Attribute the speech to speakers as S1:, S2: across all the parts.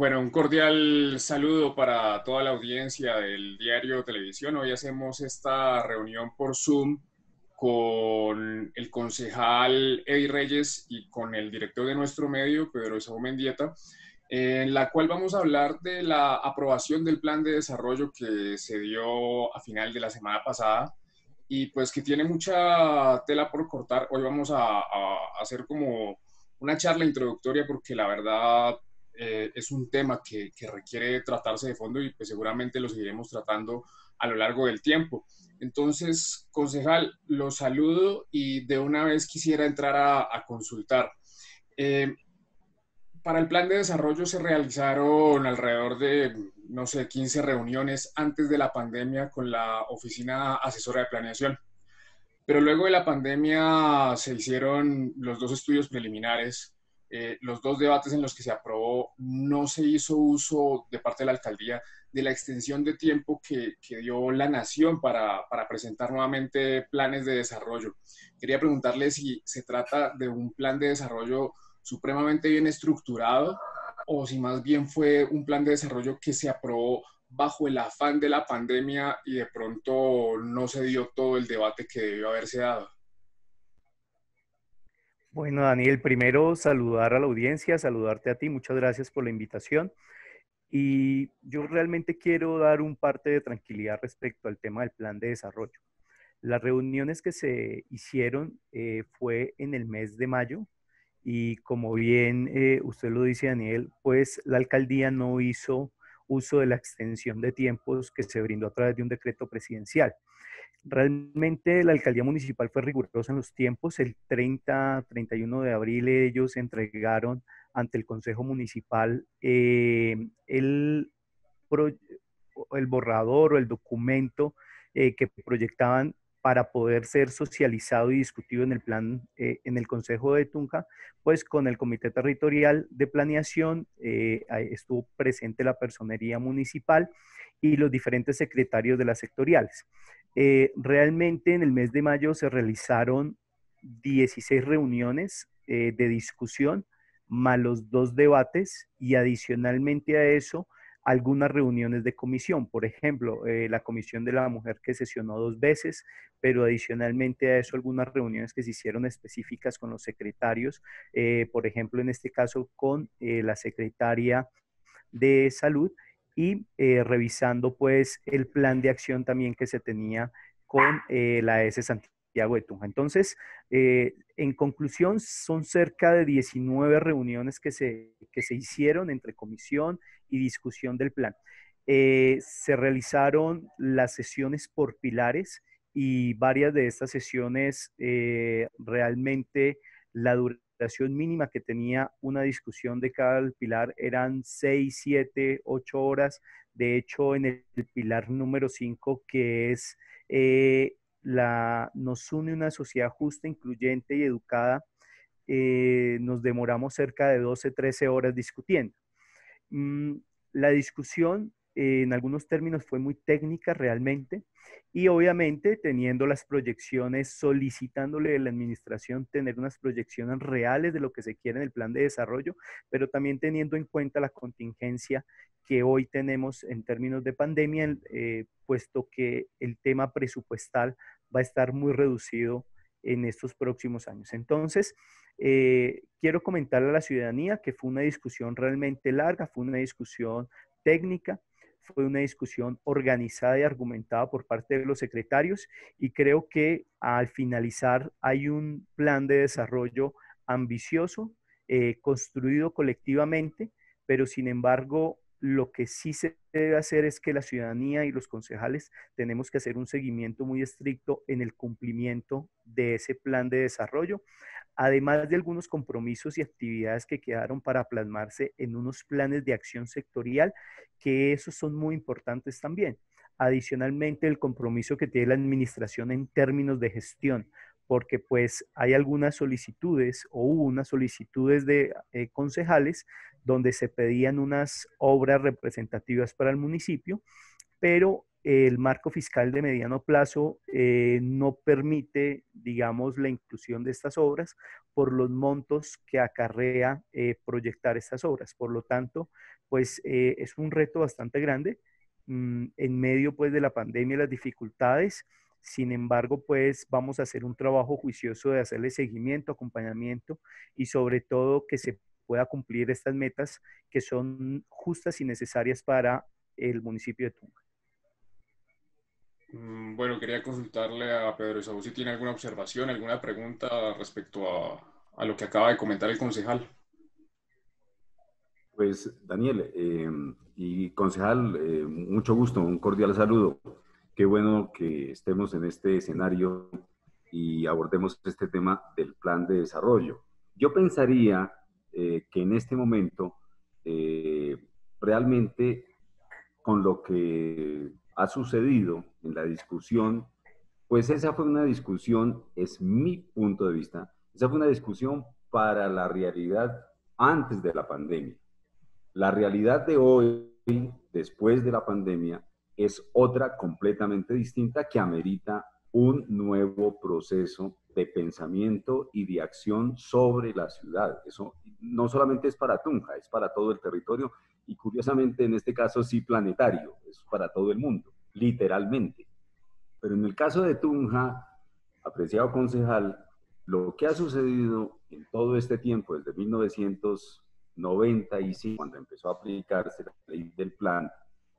S1: Bueno, un cordial saludo para toda la audiencia del diario Televisión. Hoy hacemos esta reunión por Zoom con el concejal Eddie Reyes y con el director de nuestro medio, Pedro Esaú Mendieta, en la cual vamos a hablar de la aprobación del plan de desarrollo que se dio a final de la semana pasada y pues que tiene mucha tela por cortar. Hoy vamos a hacer como una charla introductoria porque la verdad es un tema que requiere tratarse de fondo y pues seguramente lo seguiremos tratando a lo largo del tiempo. Entonces, concejal, lo saludo y de una vez quisiera entrar a consultar. Eh, para el plan de desarrollo se realizaron alrededor de, no sé, 15 reuniones antes de la pandemia con la Oficina Asesora de Planeación. Pero luego de la pandemia se hicieron los dos estudios preliminares, los dos debates en los que se aprobó, no se hizo uso de parte de la alcaldía de la extensión de tiempo que dio la nación para presentar nuevamente planes de desarrollo. Quería preguntarle si se trata de un plan de desarrollo supremamente bien estructurado o si más bien fue un plan de desarrollo que se aprobó bajo el afán de la pandemia y de pronto no se dio todo el debate que debió haberse dado.
S2: Bueno, Daniel, primero saludar a la audiencia, saludarte a ti, muchas gracias por la invitación. Y yo realmente quiero dar un parte de tranquilidad respecto al tema del plan de desarrollo. Las reuniones que se hicieron fue en el mes de mayo y como bien usted lo dice, Daniel, pues la alcaldía no hizo uso de la extensión de tiempos que se brindó a través de un decreto presidencial. Realmente la alcaldía municipal fue rigurosa en los tiempos. El 31 de abril ellos entregaron ante el Consejo Municipal pro- el borrador o el documento que proyectaban para poder ser socializado y discutido en el plan, en el Consejo de Tunja, pues con el Comité Territorial de Planeación estuvo presente la personería municipal y los diferentes secretarios de las sectoriales. Realmente en el mes de mayo se realizaron 16 reuniones de discusión, más los dos debates y adicionalmente a eso algunas reuniones de comisión. Por ejemplo, la Comisión de la Mujer que sesionó 2 veces, pero adicionalmente a eso algunas reuniones que se hicieron específicas con los secretarios, por ejemplo, en este caso con la secretaria de salud y revisando pues el plan de acción también que se tenía con la S Santiago de Tunja. Entonces, en conclusión, son cerca de 19 reuniones que se hicieron entre comisión y discusión del plan. Se realizaron las sesiones por pilares y varias de estas sesiones realmente la duración mínima que tenía una discusión de cada pilar eran 6, 7, 8 horas. De hecho, en el pilar número 5, que es nos une una sociedad justa, incluyente y educada, nos demoramos cerca de 12, 13 horas discutiendo. Mm, la discusión en algunos términos fue muy técnica realmente y obviamente teniendo las proyecciones, solicitándole a la administración tener unas proyecciones reales de lo que se quiere en el plan de desarrollo, pero también teniendo en cuenta la contingencia que hoy tenemos en términos de pandemia, puesto que el tema presupuestal va a estar muy reducido en estos próximos años. Entonces, quiero comentarle a la ciudadanía que fue una discusión realmente larga, fue una discusión técnica, fue una discusión organizada y argumentada por parte de los secretarios y creo que al finalizar hay un plan de desarrollo ambicioso, construido colectivamente, pero sin embargo lo que sí se debe hacer es que la ciudadanía y los concejales tenemos que hacer un seguimiento muy estricto en el cumplimiento de ese plan de desarrollo, además de algunos compromisos y actividades que quedaron para plasmarse en unos planes de acción sectorial, que esos son muy importantes también. Adicionalmente, el compromiso que tiene la administración en términos de gestión, porque pues hay algunas solicitudes o hubo unas solicitudes de concejales donde se pedían unas obras representativas para el municipio, pero el marco fiscal de mediano plazo no permite, digamos, la inclusión de estas obras por los montos que acarrea proyectar estas obras. Por lo tanto, pues es un reto bastante grande en medio pues de la pandemia y las dificultades. Sin embargo, pues vamos a hacer un trabajo juicioso de hacerle seguimiento, acompañamiento y sobre todo que se pueda cumplir estas metas que son justas y necesarias para el municipio de Tunja.
S1: Bueno, quería consultarle a Pedro Esaú si tiene alguna observación, alguna pregunta respecto a lo que acaba de comentar el concejal.
S3: Pues Daniel y concejal, mucho gusto, un cordial saludo. Qué bueno que estemos en este escenario y abordemos este tema del plan de desarrollo. Yo pensaría que en este momento realmente con lo que ha sucedido en la discusión, pues esa fue una discusión, es mi punto de vista, esa fue una discusión para la realidad antes de la pandemia. La realidad de hoy, después de la pandemia, es otra completamente distinta que amerita un nuevo proceso de pensamiento y de acción sobre la ciudad. Eso no solamente es para Tunja, es para todo el territorio y curiosamente en este caso sí planetario, es para todo el mundo, literalmente. Pero en el caso de Tunja, apreciado concejal, lo que ha sucedido en todo este tiempo, desde 1995, cuando empezó a aplicarse la ley del plan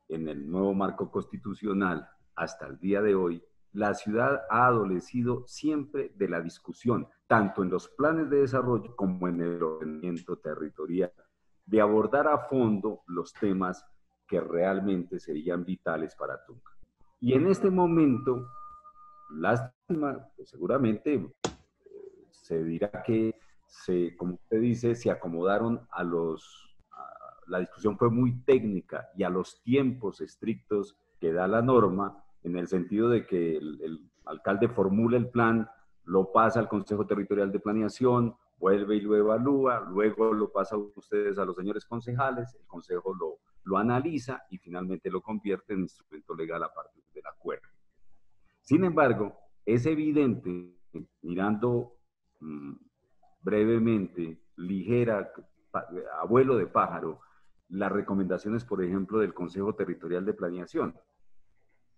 S3: en el nuevo marco constitucional, hasta el día de hoy, la ciudad ha adolecido siempre de la discusión, tanto en los planes de desarrollo como en el ordenamiento territorial, de abordar a fondo los temas que realmente serían vitales para Tunja. Y en este momento, lástima, pues seguramente se dirá que, como usted dice, se acomodaron la discusión fue muy técnica y a los tiempos estrictos que da la norma, en el sentido de que el alcalde formula el plan, lo pasa al Consejo Territorial de Planeación, vuelve y lo evalúa, luego lo pasa a ustedes, a los señores concejales, el Consejo lo analiza y finalmente lo convierte en instrumento legal a partir del acuerdo. Sin embargo, es evidente, mirando brevemente, ligera, abuelo de pájaro, las recomendaciones, por ejemplo, del Consejo Territorial de Planeación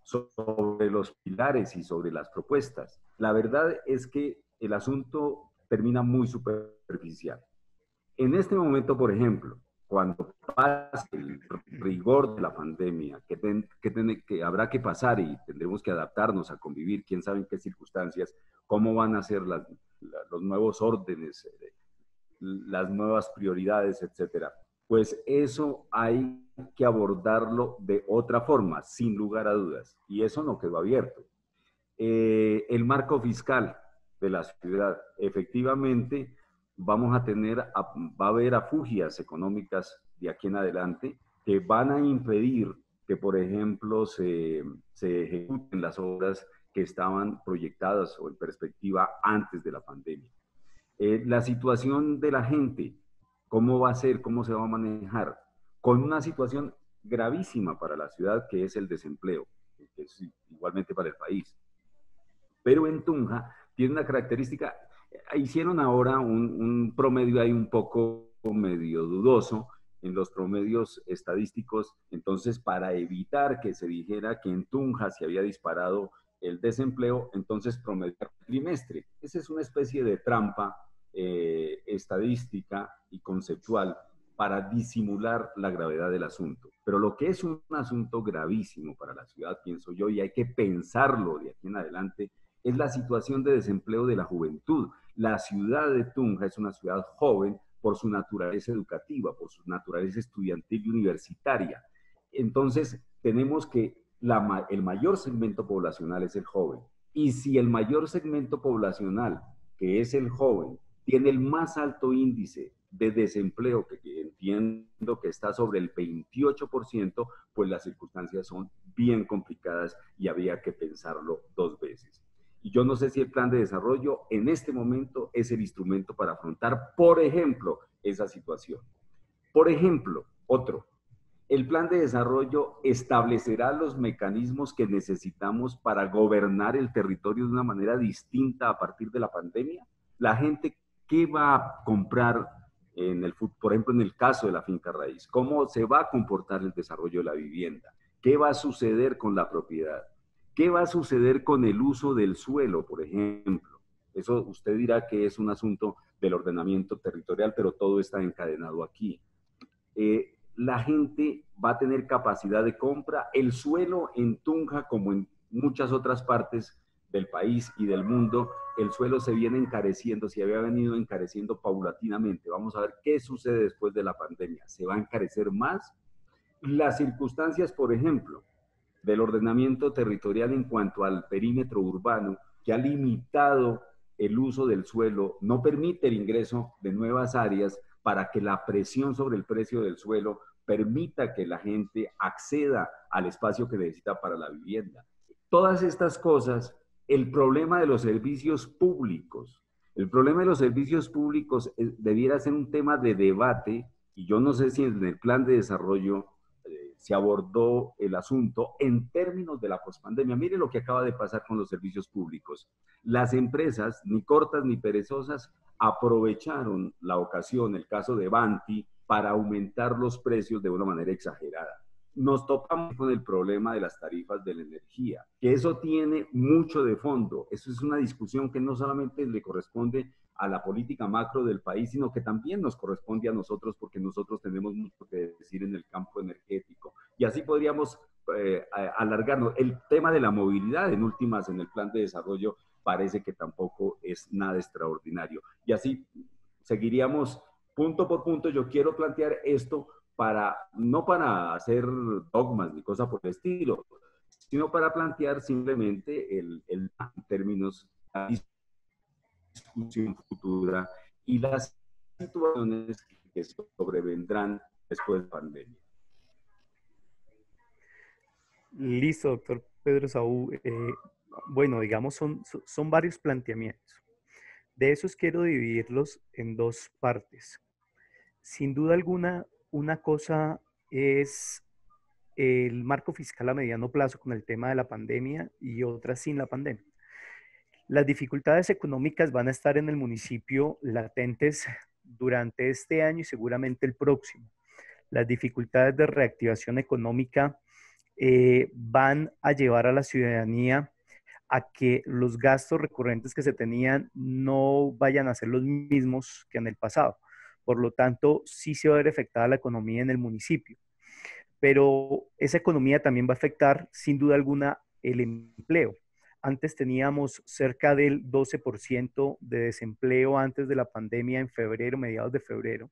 S3: sobre los pilares y sobre las propuestas. La verdad es que el asunto termina muy superficial. En este momento, por ejemplo, cuando pase el rigor de la pandemia, que habrá que pasar y tendremos que adaptarnos a convivir, quién sabe en qué circunstancias, cómo van a ser los nuevos órdenes, las nuevas prioridades, etcétera. Pues eso hay que abordarlo de otra forma, sin lugar a dudas, y eso no quedó abierto. El marco fiscal de la ciudad, efectivamente, va a haber afugias económicas de aquí en adelante que van a impedir que, por ejemplo, se ejecuten las obras que estaban proyectadas o en perspectiva antes de la pandemia. La situación de la gente, cómo va a ser, cómo se va a manejar, con una situación gravísima para la ciudad que es el desempleo, que es igualmente para el país. Pero en Tunja tiene una característica, hicieron ahora un promedio ahí un poco medio dudoso en los promedios estadísticos, entonces para evitar que se dijera que en Tunja se había disparado el desempleo, entonces promediar el trimestre. Esa es una especie de trampa estadística y conceptual para disimular la gravedad del asunto. Pero lo que es un asunto gravísimo para la ciudad, pienso yo, y hay que pensarlo de aquí en adelante, es la situación de desempleo de la juventud. La ciudad de Tunja es una ciudad joven por su naturaleza educativa, por su naturaleza estudiantil y universitaria. Entonces, tenemos que el mayor segmento poblacional es el joven. Y si el mayor segmento poblacional, que es el joven, tiene el más alto índice de desempleo, que entiendo que está sobre el 28%, pues las circunstancias son bien complicadas y había que pensarlo dos veces. Y yo no sé si el plan de desarrollo en este momento es el instrumento para afrontar, por ejemplo, esa situación. Por ejemplo, el plan de desarrollo establecerá los mecanismos que necesitamos para gobernar el territorio de una manera distinta a partir de la pandemia. La gente, ¿qué va a comprar por ejemplo, en el caso de la finca raíz, cómo se va a comportar el desarrollo de la vivienda, qué va a suceder con la propiedad, qué va a suceder con el uso del suelo, por ejemplo. Eso usted dirá que es un asunto del ordenamiento territorial, pero todo está encadenado aquí. La gente va a tener capacidad de compra. El suelo en Tunja, como en muchas otras partes del país y del mundo, el suelo se viene encareciendo, se había venido encareciendo paulatinamente. Vamos a ver qué sucede después de la pandemia. ¿Se va a encarecer más? Las circunstancias, por ejemplo, del ordenamiento territorial en cuanto al perímetro urbano, que ha limitado el uso del suelo, no permite el ingreso de nuevas áreas para que la presión sobre el precio del suelo permita que la gente acceda al espacio que necesita para la vivienda. Todas estas cosas, el problema de los servicios públicos, el problema de los servicios públicos debiera ser un tema de debate, y yo no sé si en el plan de desarrollo se abordó el asunto en términos de la pospandemia. Mire lo que acaba de pasar con los servicios públicos. Las empresas, ni cortas ni perezosas, aprovecharon la ocasión, el caso de Banti, para aumentar los precios de una manera exagerada. Nos topamos con el problema de las tarifas de la energía, que eso tiene mucho de fondo. Eso es una discusión que no solamente le corresponde a la política macro del país, sino que también nos corresponde a nosotros, porque nosotros tenemos mucho que decir en el campo energético. Y así podríamos alargarnos. El tema de la movilidad, en últimas, en el plan de desarrollo, parece que tampoco es nada extraordinario. Y así seguiríamos punto por punto. Yo quiero plantear esto no para hacer dogmas ni cosas por el estilo, sino para plantear simplemente en términos de discusión futura y las situaciones que sobrevendrán después de la pandemia.
S2: Listo, doctor Pedro Esaú. Bueno, digamos, son varios planteamientos. De esos quiero dividirlos en dos partes. Sin duda alguna, una cosa es el marco fiscal a mediano plazo con el tema de la pandemia y otra sin la pandemia. Las dificultades económicas van a estar en el municipio latentes durante este año y seguramente el próximo. Las dificultades de reactivación económica van a llevar a la ciudadanía a que los gastos recurrentes que se tenían no vayan a ser los mismos que en el pasado. Por lo tanto, sí se va a ver afectada la economía en el municipio. Pero esa economía también va a afectar, sin duda alguna, el empleo. Antes teníamos cerca del 12% de desempleo antes de la pandemia en febrero, mediados de febrero,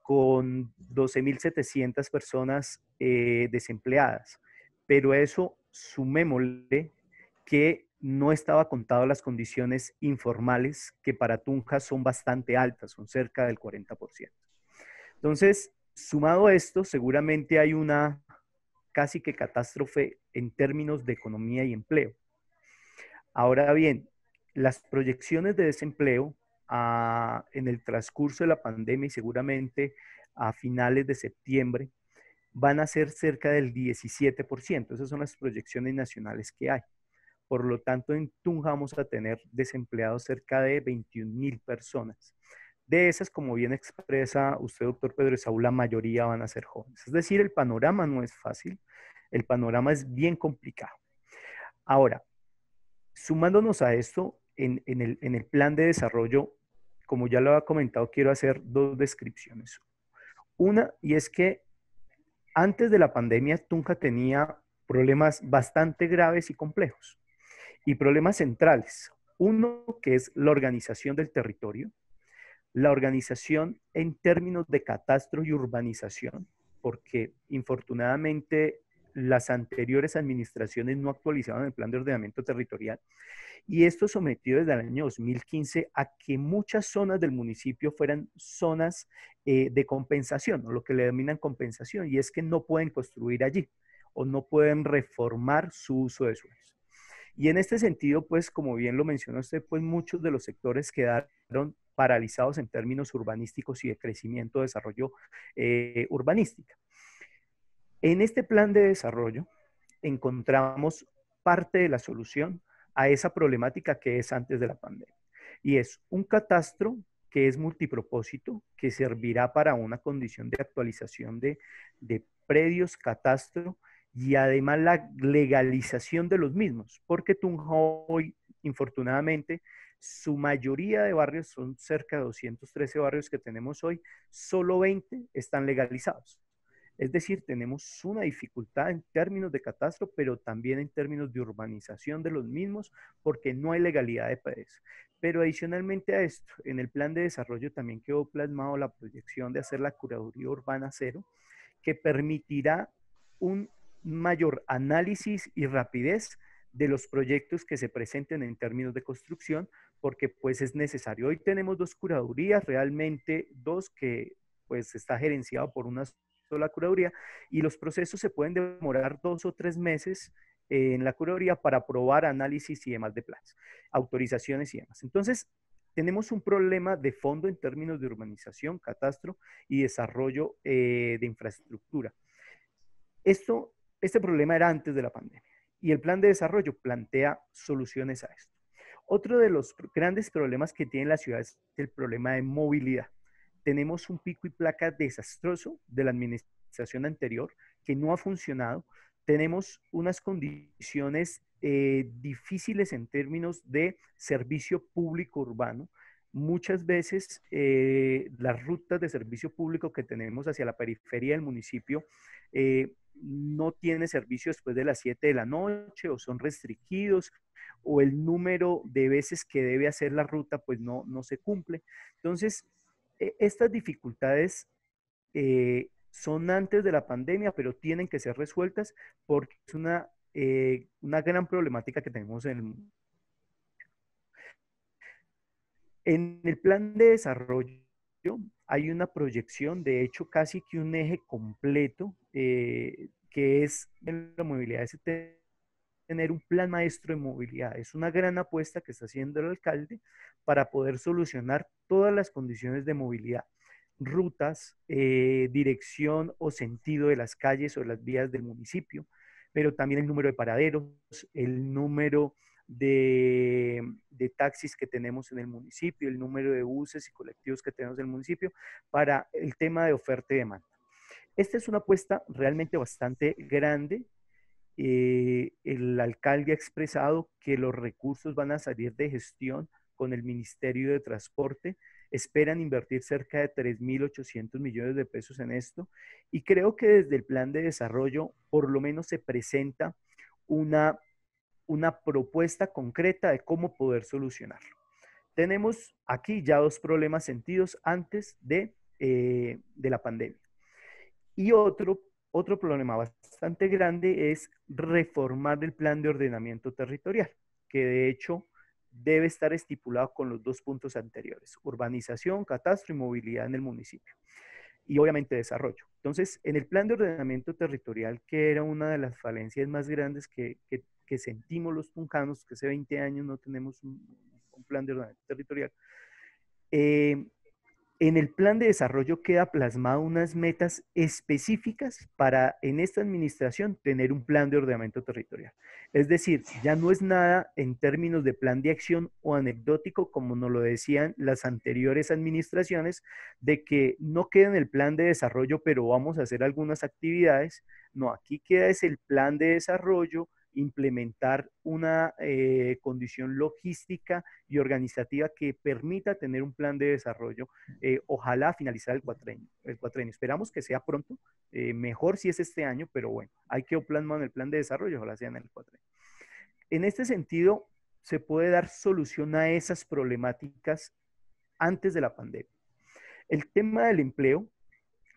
S2: con 12.700 personas desempleadas. Pero eso sumémosle que no estaba contado las condiciones informales, que para Tunja son bastante altas, son cerca del 40%. Entonces, sumado a esto, seguramente hay una casi que catástrofe en términos de economía y empleo. Ahora bien, las proyecciones de desempleo en el transcurso de la pandemia y seguramente a finales de septiembre van a ser cerca del 17%. Esas son las proyecciones nacionales que hay. Por lo tanto, en Tunja vamos a tener desempleados cerca de 21.000 personas. De esas, como bien expresa usted, doctor Pedro Esaú, la mayoría van a ser jóvenes. Es decir, el panorama no es fácil, el panorama es bien complicado. Ahora, sumándonos a esto, en el plan de desarrollo, como ya lo había comentado, quiero hacer dos descripciones. Una, y es que antes de la pandemia, Tunja tenía problemas bastante graves y complejos, y problemas centrales. Uno, que es la organización del territorio, la organización en términos de catastro y urbanización, porque infortunadamente las anteriores administraciones no actualizaban el plan de ordenamiento territorial, y esto sometió desde el año 2015 a que muchas zonas del municipio fueran zonas de compensación, o lo que le denominan compensación, y es que no pueden construir allí o no pueden reformar su uso de suelos. Y en este sentido, pues, como bien lo mencionó usted, pues muchos de los sectores quedaron paralizados en términos urbanísticos y de crecimiento, desarrollo urbanística. En este plan de desarrollo encontramos parte de la solución a esa problemática que es antes de la pandemia. Y es un catastro que es multipropósito, que servirá para una condición de actualización de predios, catastro y además la legalización de los mismos, porque Tunja hoy, infortunadamente, su mayoría de barrios, son cerca de 213 barrios que tenemos hoy, solo 20 están legalizados. Es decir, tenemos una dificultad en términos de catastro, pero también en términos de urbanización de los mismos, porque no hay legalidad de predios. Pero adicionalmente a esto, en el plan de desarrollo también quedó plasmado la proyección de hacer la curaduría urbana cero, que permitirá un mayor análisis y rapidez de los proyectos que se presenten en términos de construcción, porque pues es necesario. Hoy tenemos dos curadurías, realmente dos, que pues está gerenciado por una sola curaduría, y los procesos se pueden demorar 2 o 3 meses en la curaduría para aprobar análisis y demás de planes, autorizaciones y demás. Entonces, tenemos un problema de fondo en términos de urbanización, catastro y desarrollo de infraestructura. Este problema era antes de la pandemia y el plan de desarrollo plantea soluciones a esto. Otro de los grandes problemas que tiene la ciudad es el problema de movilidad. Tenemos un pico y placa desastroso de la administración anterior que no ha funcionado. Tenemos unas condiciones difíciles en términos de servicio público urbano. Muchas veces las rutas de servicio público que tenemos hacia la periferia del municipio no tiene servicio después de las 7 de la noche o son restringidos o el número de veces que debe hacer la ruta pues no se cumple. Entonces, estas dificultades son antes de la pandemia, pero tienen que ser resueltas porque es una gran problemática que tenemos en el mundo. En el plan de desarrollo hay una proyección, de hecho casi que un eje completo, que es en la movilidad, es tener un plan maestro de movilidad. Es una gran apuesta que está haciendo el alcalde para poder solucionar todas las condiciones de movilidad, rutas, dirección o sentido de las calles o las vías del municipio, pero también el número de paraderos, el número de taxis que tenemos en el municipio, el número de buses y colectivos que tenemos en el municipio, para el tema de oferta y demanda. Esta es una apuesta realmente bastante grande. El alcalde ha expresado que los recursos van a salir de gestión con el Ministerio de Transporte. Esperan invertir cerca de 3.800 millones de pesos en esto, y creo que desde el plan de desarrollo por lo menos se presenta una propuesta concreta de cómo poder solucionarlo. Tenemos aquí ya dos problemas sentidos antes de la pandemia. Y otro problema bastante grande es reformar el plan de ordenamiento territorial, que de hecho debe estar estipulado con los dos puntos anteriores: urbanización, catastro y movilidad en el municipio. Y obviamente desarrollo. Entonces, en el plan de ordenamiento territorial, que era una de las falencias más grandes que sentimos los tunjanos, que hace 20 años no tenemos un plan de ordenamiento territorial, en el plan de desarrollo queda plasmado unas metas específicas para en esta administración tener un plan de ordenamiento territorial. Es decir, ya no es nada en términos de plan de acción o anecdótico, como nos lo decían las anteriores administraciones, de que no queda en el plan de desarrollo, pero vamos a hacer algunas actividades. No, aquí queda es el plan de desarrollo, implementar una condición logística y organizativa que permita tener un plan de desarrollo, ojalá finalizar el cuatrenio. Esperamos que sea pronto, mejor si es este año, pero bueno, hay que plasmar en el plan de desarrollo, ojalá sea en el cuatrenio. En este sentido, se puede dar solución a esas problemáticas antes de la pandemia. El tema del empleo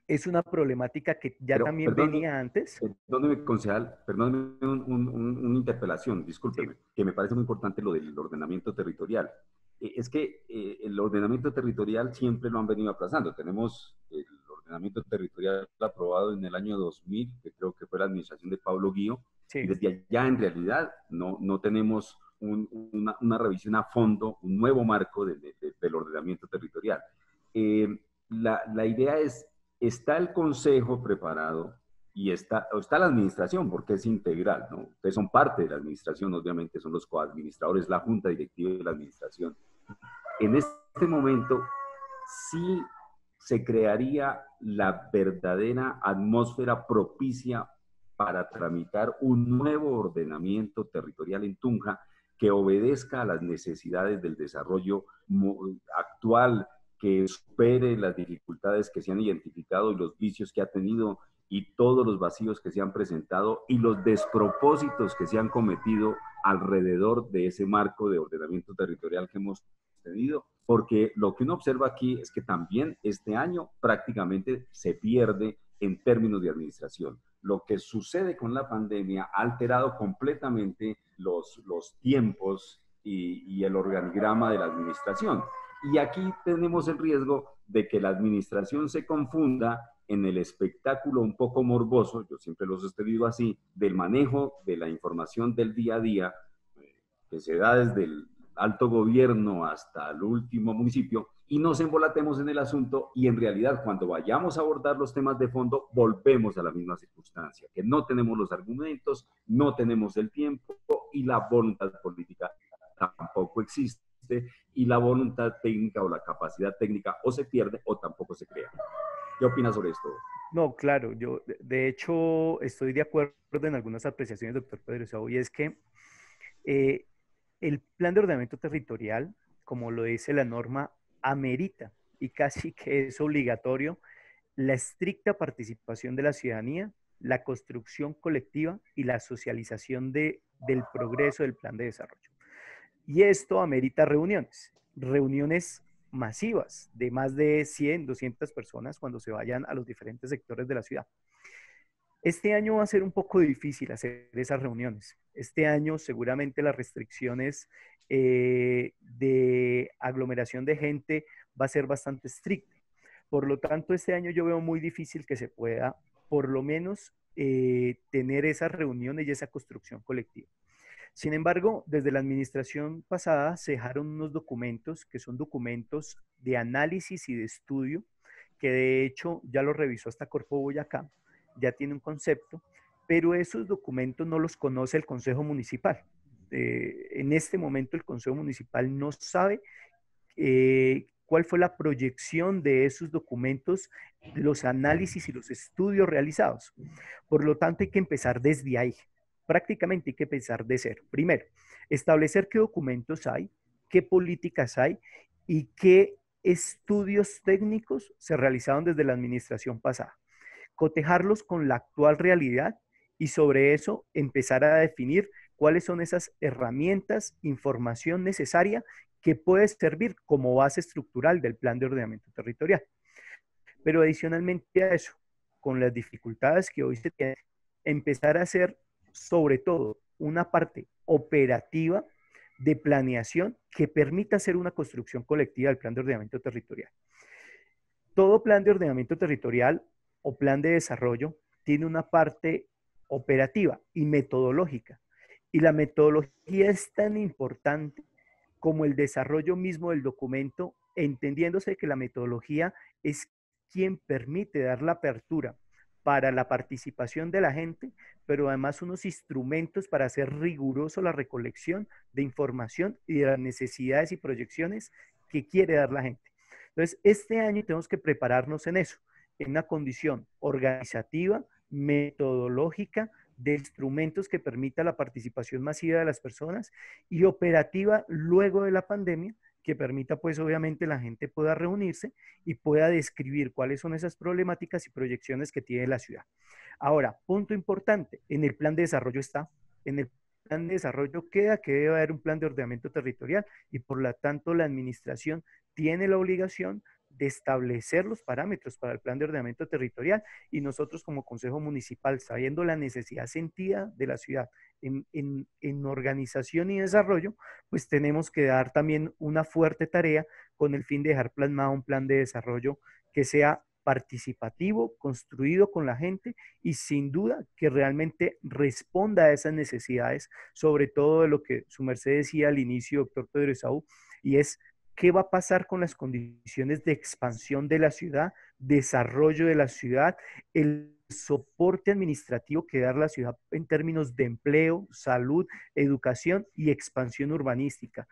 S2: es una problemática que ya también venía antes.
S3: Perdóneme, concejal, perdóneme una interpelación, discúlpeme, sí, que me parece muy importante lo del ordenamiento territorial. Es que el ordenamiento territorial siempre lo han venido aplazando. Tenemos el ordenamiento territorial aprobado en el año 2000, que creo que fue la administración de Pablo Guío, sí, y desde allá en realidad no tenemos una revisión a fondo, un nuevo marco del ordenamiento territorial. La idea es: ¿está el consejo preparado y está la administración, porque es integral, ¿no? Ustedes son parte de la administración, obviamente son los coadministradores, la junta directiva de la administración. En este momento, sí se crearía la verdadera atmósfera propicia para tramitar un nuevo ordenamiento territorial en Tunja que obedezca a las necesidades del desarrollo actual, que supere las dificultades que se han identificado y los vicios que ha tenido y todos los vacíos que se han presentado y los despropósitos que se han cometido alrededor de ese marco de ordenamiento territorial que hemos tenido, porque lo que uno observa aquí es que también este año prácticamente se pierde en términos de administración. Lo que sucede con la pandemia ha alterado completamente los tiempos y el organigrama de la administración. Y aquí tenemos el riesgo de que la administración se confunda en el espectáculo un poco morboso, yo siempre lo he sostenido así, del manejo de la información del día a día, que se da desde el alto gobierno hasta el último municipio, y nos embolatemos en el asunto y en realidad cuando vayamos a abordar los temas de fondo volvemos a la misma circunstancia, que no tenemos los argumentos, no tenemos el tiempo y la voluntad política tampoco existe y la voluntad técnica o la capacidad técnica o se pierde o tampoco se crea. ¿Qué opinas sobre esto?
S2: No, claro, yo de hecho estoy de acuerdo en algunas apreciaciones, doctor Pedro Esau, y es que eh, el plan de ordenamiento territorial, como lo dice la norma, amerita y casi que es obligatorio la estricta participación de la ciudadanía, la construcción colectiva y la socialización del progreso del plan de desarrollo. Y esto amerita reuniones, reuniones masivas de más de 100, 200 personas cuando se vayan a los diferentes sectores de la ciudad. Este año va a ser un poco difícil hacer esas reuniones. Este año seguramente las restricciones de aglomeración de gente va a ser bastante estricta. Por lo tanto, este año yo veo muy difícil que se pueda, por lo menos, tener esas reuniones y esa construcción colectiva. Sin embargo, desde la administración pasada se dejaron unos documentos que son documentos de análisis y de estudio, que de hecho ya lo revisó hasta Corpo Boyacá, ya tiene un concepto, pero esos documentos no los conoce el Consejo Municipal. En este momento el Consejo Municipal no sabe cuál fue la proyección de esos documentos, los análisis y los estudios realizados. Por lo tanto, hay que empezar desde ahí. Prácticamente hay que empezar de cero. Primero, establecer qué documentos hay, qué políticas hay y qué estudios técnicos se realizaron desde la administración pasada. Cotejarlos con la actual realidad y sobre eso empezar a definir cuáles son esas herramientas, información necesaria que puede servir como base estructural del plan de ordenamiento territorial. Pero adicionalmente a eso, con las dificultades que hoy se tienen, empezar a hacer sobre todo una parte operativa de planeación que permita hacer una construcción colectiva del plan de ordenamiento territorial. Todo plan de ordenamiento territorial o plan de desarrollo tiene una parte operativa y metodológica. Y la metodología es tan importante como el desarrollo mismo del documento, entendiéndose que la metodología es quien permite dar la apertura para la participación de la gente, pero además unos instrumentos para hacer riguroso la recolección de información y de las necesidades y proyecciones que quiere dar la gente. Entonces, este año tenemos que prepararnos en eso, en una condición organizativa, metodológica, de instrumentos que permita la participación masiva de las personas y operativa luego de la pandemia, que permita pues obviamente la gente pueda reunirse y pueda describir cuáles son esas problemáticas y proyecciones que tiene la ciudad. Ahora, punto importante, en el plan de desarrollo está, en el plan de desarrollo queda que debe haber un plan de ordenamiento territorial y por lo tanto la administración tiene la obligación de establecer los parámetros para el plan de ordenamiento territorial y nosotros como Consejo Municipal, sabiendo la necesidad sentida de la ciudad en organización y desarrollo, pues tenemos que dar también una fuerte tarea con el fin de dejar plasmado un plan de desarrollo que sea participativo, construido con la gente y sin duda que realmente responda a esas necesidades, sobre todo de lo que su merced decía al inicio, doctor Pedro Esaú, y es qué va a pasar con las condiciones de expansión de la ciudad, desarrollo de la ciudad, el soporte administrativo que da la ciudad en términos de empleo, salud, educación y expansión urbanística.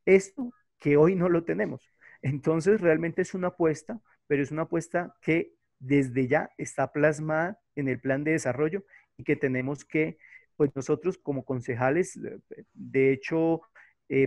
S2: Esto que hoy no lo tenemos. Entonces, realmente es una apuesta, pero es una apuesta que desde ya está plasmada en el plan de desarrollo y que tenemos que, pues nosotros como concejales, de hecho,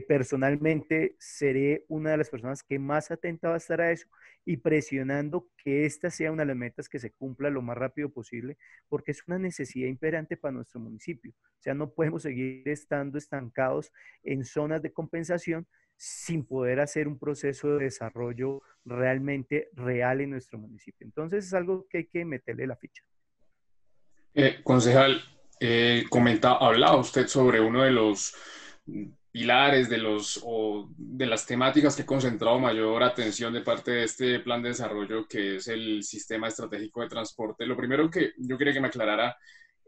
S2: personalmente seré una de las personas que más atenta va a estar a eso y presionando que esta sea una de las metas que se cumpla lo más rápido posible, porque es una necesidad imperante para nuestro municipio. O sea, no podemos seguir estando estancados en zonas de compensación sin poder hacer un proceso de desarrollo realmente real en nuestro municipio. Entonces es algo que hay que meterle la ficha.
S1: Concejal, hablaba usted sobre uno de los pilares o de las temáticas que ha concentrado mayor atención de parte de este plan de desarrollo, que es el sistema estratégico de transporte. Lo primero que yo quería que me aclarara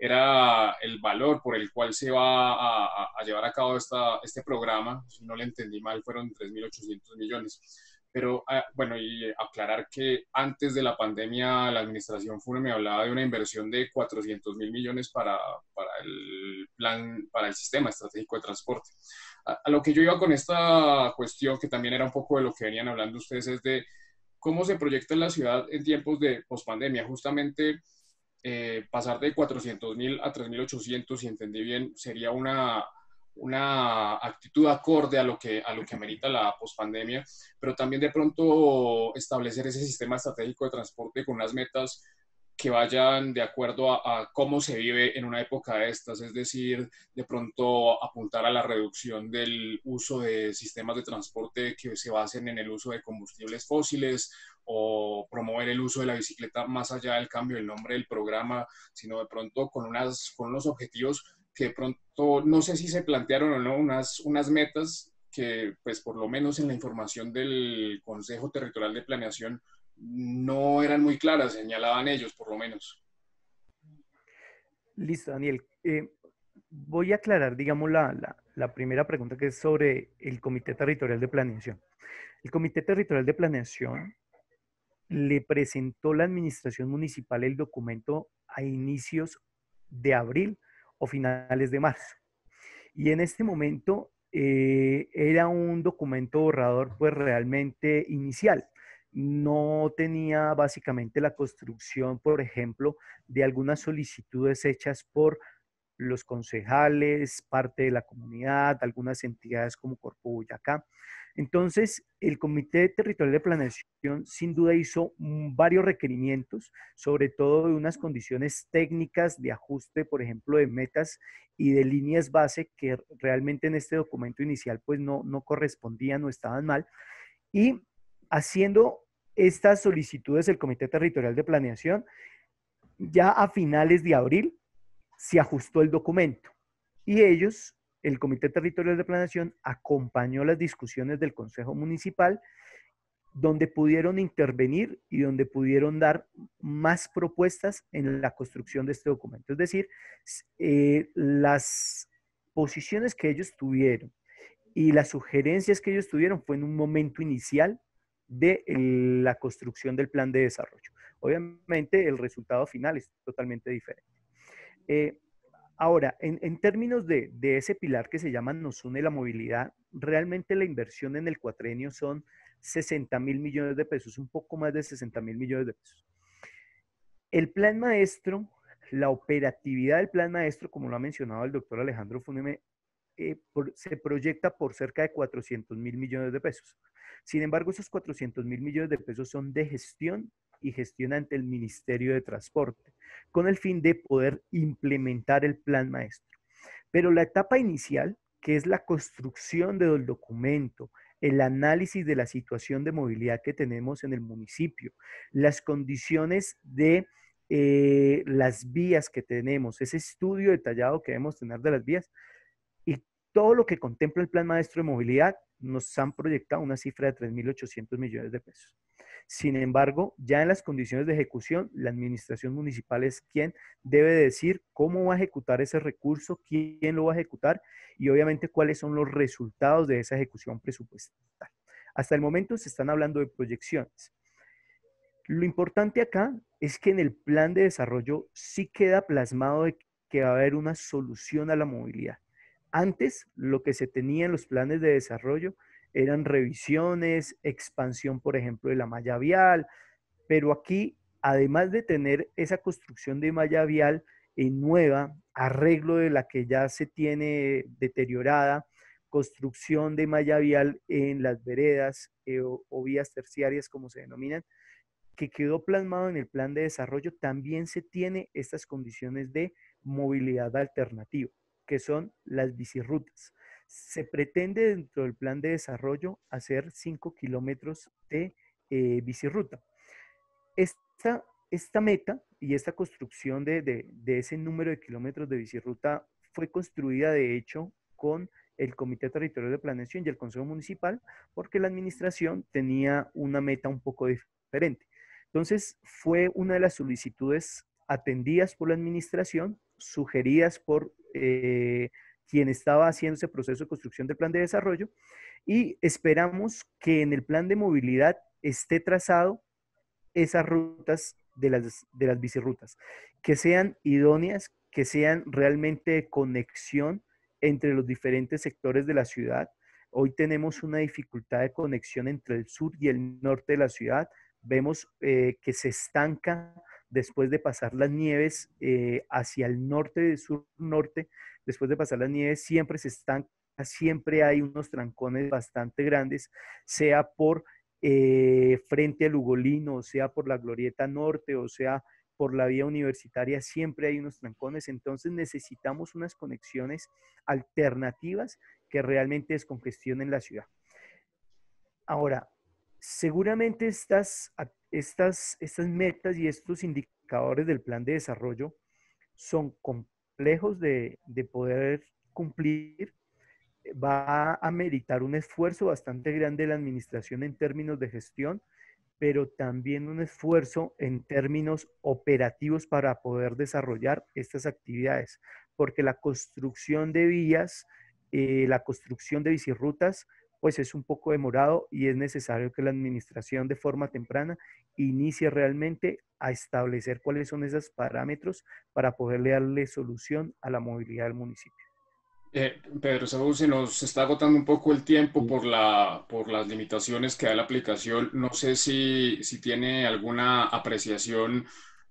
S1: era el valor por el cual se va a llevar a cabo este programa. Si no le entendí mal, fueron 3.800 millones. Pero bueno, y aclarar que antes de la pandemia la administración FUNE me hablaba de una inversión de 400.000 millones para el plan, para el sistema estratégico de transporte. A lo que yo iba con esta cuestión, que también era un poco de lo que venían hablando ustedes, es de cómo se proyecta en la ciudad en tiempos de pospandemia. Justamente pasar de 400.000 a 3.800, si entendí bien, sería una actitud acorde a lo que amerita la pospandemia, pero también de pronto establecer ese sistema estratégico de transporte con unas metas que vayan de acuerdo a cómo se vive en una época de estas, es decir, de pronto apuntar a la reducción del uso de sistemas de transporte que se basen en el uso de combustibles fósiles o promover el uso de la bicicleta más allá del cambio del nombre del programa, sino de pronto con unos objetivos que de pronto no sé si se plantearon o no, unas metas que pues por lo menos en la información del Consejo Territorial de Planeación no eran muy claras, señalaban ellos por lo menos.
S2: Listo, Daniel. Voy a aclarar, digamos, la primera pregunta que es sobre el Comité Territorial de Planeación. El Comité Territorial de Planeación le presentó la administración municipal el documento a inicios de abril o finales de marzo. Y en este momento era un documento borrador pues realmente inicial. No tenía básicamente la construcción, por ejemplo, de algunas solicitudes hechas por los concejales, parte de la comunidad, algunas entidades como Corpo Boyacá. Entonces, el Comité Territorial de Planeación sin duda hizo varios requerimientos, sobre todo de unas condiciones técnicas de ajuste, por ejemplo, de metas y de líneas base que realmente en este documento inicial pues no correspondían o estaban mal. Y haciendo estas solicitudes el Comité Territorial de Planeación, ya a finales de abril se ajustó el documento y ellos, el Comité Territorial de Planeación, acompañó las discusiones del Consejo Municipal donde pudieron intervenir y donde pudieron dar más propuestas en la construcción de este documento. Es decir, las posiciones que ellos tuvieron y las sugerencias que ellos tuvieron fue en un momento inicial de la construcción del plan de desarrollo. Obviamente el resultado final es totalmente diferente. Ahora, en términos de ese pilar que se llama Nos une la movilidad, realmente la inversión en el cuatrenio son 60.000 millones de pesos, un poco más de 60.000 millones de pesos. El plan maestro, la operatividad del plan maestro, como lo ha mencionado el doctor Alejandro Funeme, se proyecta por cerca de 400.000 millones de pesos. Sin embargo, esos 400.000 millones de pesos son de gestión y gestión ante el Ministerio de Transporte, con el fin de poder implementar el plan maestro. Pero la etapa inicial, que es la construcción del documento, el análisis de la situación de movilidad que tenemos en el municipio, las condiciones de las vías que tenemos, ese estudio detallado que debemos tener de las vías y todo lo que contempla el Plan Maestro de Movilidad, nos han proyectado una cifra de 3.800 millones de pesos. Sin embargo, ya en las condiciones de ejecución, la administración municipal es quien debe decir cómo va a ejecutar ese recurso, quién lo va a ejecutar y obviamente cuáles son los resultados de esa ejecución presupuestal. Hasta el momento se están hablando de proyecciones. Lo importante acá es que en el plan de desarrollo sí queda plasmado de que va a haber una solución a la movilidad. Antes, lo que se tenía en los planes de desarrollo eran revisiones, expansión, por ejemplo, de la malla vial, pero aquí, además de tener esa construcción de malla vial nueva, arreglo de la que ya se tiene deteriorada, construcción de malla vial en las veredas o vías terciarias, como se denominan, que quedó plasmado en el plan de desarrollo, también se tiene estas condiciones de movilidad alternativa, que son las bicirrutas. Se pretende dentro del plan de desarrollo hacer 5 kilómetros de bicirruta. Esta meta y esta construcción de ese número de kilómetros de bicirruta fue construida, de hecho, con el Comité Territorial de Planeación y el Consejo Municipal, porque la administración tenía una meta un poco diferente. Entonces, fue una de las solicitudes atendidas por la administración, sugeridas por quien estaba haciendo ese proceso de construcción del plan de desarrollo, y esperamos que en el plan de movilidad esté trazado esas rutas de las bicirrutas, que sean idóneas, que sean realmente de conexión entre los diferentes sectores de la ciudad. Hoy tenemos una dificultad de conexión entre el sur y el norte de la ciudad. Vemos que se estanca después de pasar las nieves hacia el norte, del sur-norte, después de pasar las nieves, siempre se estanca, siempre hay unos trancones bastante grandes, sea por frente al Ugolino, sea por la Glorieta Norte, o sea por la vía universitaria, siempre hay unos trancones. Entonces necesitamos unas conexiones alternativas que realmente descongestionen la ciudad. Ahora, seguramente estas metas y estos indicadores del plan de desarrollo son complejos de poder cumplir. Va a meritar un esfuerzo bastante grande de la administración en términos de gestión, pero también un esfuerzo en términos operativos para poder desarrollar estas actividades, porque la construcción de vías, la construcción de bicirrutas, pues es un poco demorado y es necesario que la administración de forma temprana inicie realmente a establecer cuáles son esos parámetros para poderle darle solución a la movilidad del municipio.
S1: Pedro Saúl, se nos está agotando un poco el tiempo por las limitaciones que da la aplicación. No sé si tiene alguna apreciación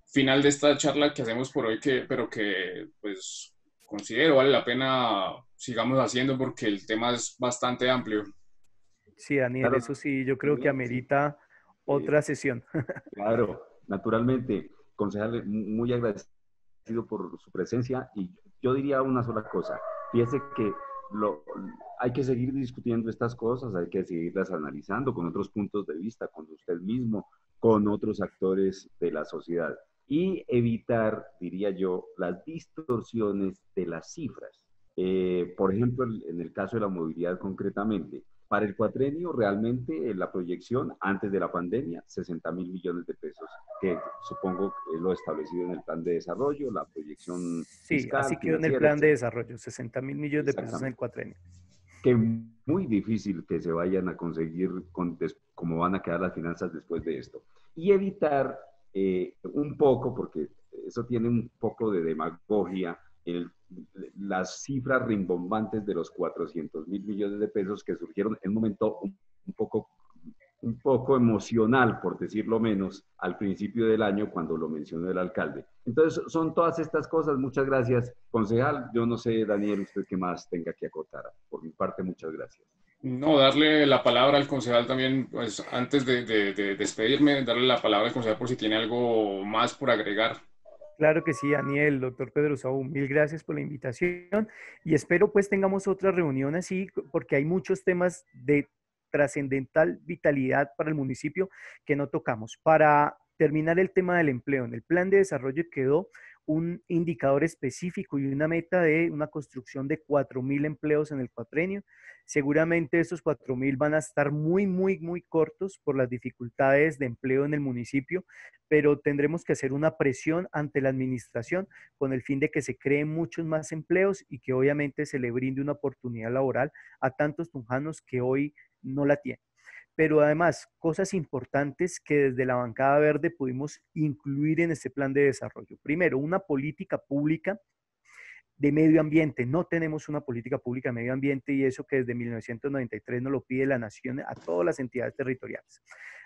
S1: final de esta charla que hacemos por hoy, pero que pues considero vale la pena sigamos haciendo porque el tema es bastante amplio.
S2: Sí, Daniel,
S3: Claro,
S2: eso sí, yo creo que
S3: sí.
S2: amerita
S3: Eh,
S2: otra sesión.
S3: claro, naturalmente, concejal, muy agradecido por su presencia y yo diría una sola cosa. Piense que lo, hay que seguir discutiendo estas cosas, hay que seguirlas analizando con otros puntos de vista, con usted mismo, con otros actores de la sociedad y evitar, diría yo, las distorsiones de las cifras. Por ejemplo, en el caso de la movilidad concretamente, para el cuatrenio, realmente la proyección antes de la pandemia, 60.000 millones de pesos, que supongo que es lo establecido en el plan de desarrollo, la proyección
S2: Sí,
S3: fiscal,
S2: así quedó en el
S3: financiera,
S2: plan de
S3: etcétera.
S2: desarrollo, 60.000 millones de pesos en el
S3: Exactamente.
S2: cuatrenio.
S3: Que muy difícil que se vayan a conseguir con cómo van a quedar las finanzas después de esto. Y evitar un poco, porque eso tiene un poco de demagogia, las cifras rimbombantes de los 400.000 millones de pesos que surgieron en un momento un poco emocional, por decirlo menos, al principio del año cuando lo mencionó el alcalde. Entonces, son todas estas cosas. Muchas gracias, concejal. Yo no sé, Daniel, usted qué más tenga que acotar. Por mi parte, muchas gracias.
S1: No, darle la palabra al concejal también, pues antes de despedirme, darle la palabra al concejal por si tiene algo más por agregar.
S2: Claro que sí, Daniel, doctor Pedro Saúl, mil gracias por la invitación y espero pues tengamos otra reunión así porque hay muchos temas de trascendental vitalidad para el municipio que no tocamos. Para terminar el tema del empleo, en el plan de desarrollo quedó un indicador específico y una meta de una construcción de 4.000 empleos en el cuatrenio. Seguramente estos 4.000 van a estar muy cortos por las dificultades de empleo en el municipio, pero tendremos que hacer una presión ante la administración con el fin de que se creen muchos más empleos y que obviamente se le brinde una oportunidad laboral a tantos tunjanos que hoy no la tienen. Pero además, cosas importantes que desde la bancada verde pudimos incluir en este plan de desarrollo. Primero, una política pública de medio ambiente. No tenemos una política pública de medio ambiente y eso que desde 1993 nos lo pide la nación a todas las entidades territoriales.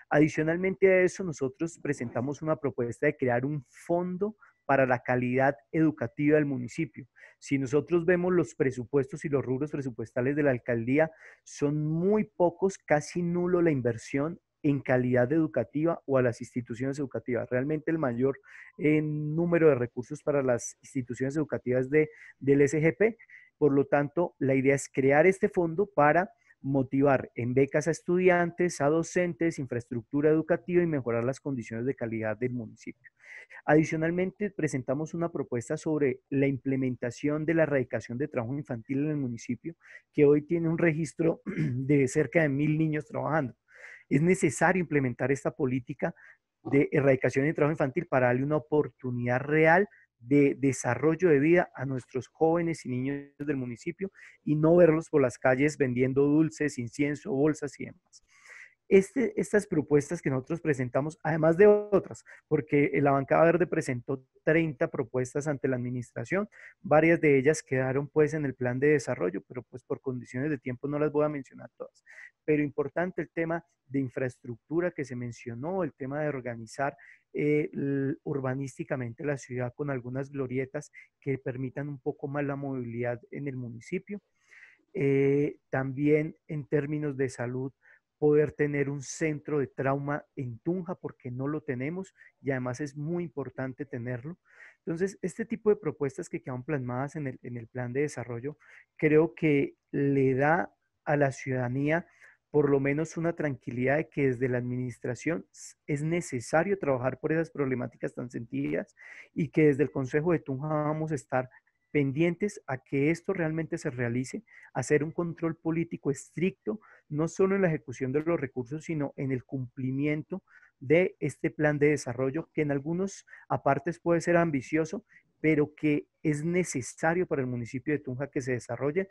S2: Adicionalmente a eso, nosotros presentamos una propuesta de crear un fondo para la calidad educativa del municipio. Si nosotros vemos los presupuestos y los rubros presupuestales de la alcaldía, son muy pocos, casi nulo la inversión en calidad educativa o a las instituciones educativas. Realmente el mayor número de recursos para las instituciones educativas del SGP. Por lo tanto, la idea es crear este fondo para motivar en becas a estudiantes, a docentes, infraestructura educativa y mejorar las condiciones de calidad del municipio. Adicionalmente, presentamos una propuesta sobre la implementación de la erradicación de trabajo infantil en el municipio, que hoy tiene un registro de cerca de 1000 niños trabajando. Es necesario implementar esta política de erradicación de trabajo infantil para darle una oportunidad real de desarrollo de vida a nuestros jóvenes y niños del municipio y no verlos por las calles vendiendo dulces, incienso, bolsas y demás. Estas propuestas que nosotros presentamos, además de otras, porque la Bancada Verde presentó 30 propuestas ante la administración, varias de ellas quedaron pues en el plan de desarrollo, pero pues por condiciones de tiempo no las voy a mencionar todas. Pero importante el tema de infraestructura que se mencionó, el tema de organizar urbanísticamente la ciudad con algunas glorietas que permitan un poco más la movilidad en el municipio. También en términos de salud, poder tener un centro de trauma en Tunja porque no lo tenemos y además es muy importante tenerlo. Entonces, este tipo de propuestas que quedan plasmadas en el plan de desarrollo, creo que le da a la ciudadanía por lo menos una tranquilidad de que desde la administración es necesario trabajar por esas problemáticas tan sencillas y que desde el Consejo de Tunja vamos a estar pendientes a que esto realmente se realice, hacer un control político estricto, no solo en la ejecución de los recursos, sino en el cumplimiento de este plan de desarrollo, que en algunos apartes puede ser ambicioso, pero que es necesario para el municipio de Tunja que se desarrolle,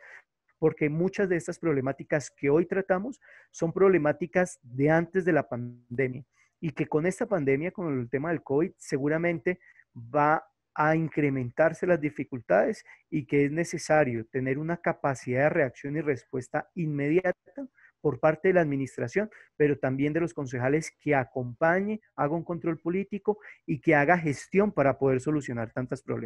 S2: porque muchas de estas problemáticas que hoy tratamos son problemáticas de antes de la pandemia y que con esta pandemia, con el tema del COVID, seguramente va a incrementarse las dificultades y que es necesario tener una capacidad de reacción y respuesta inmediata por parte de la administración, pero también de los concejales que acompañe, haga un control político y que haga gestión para poder solucionar tantas problemas.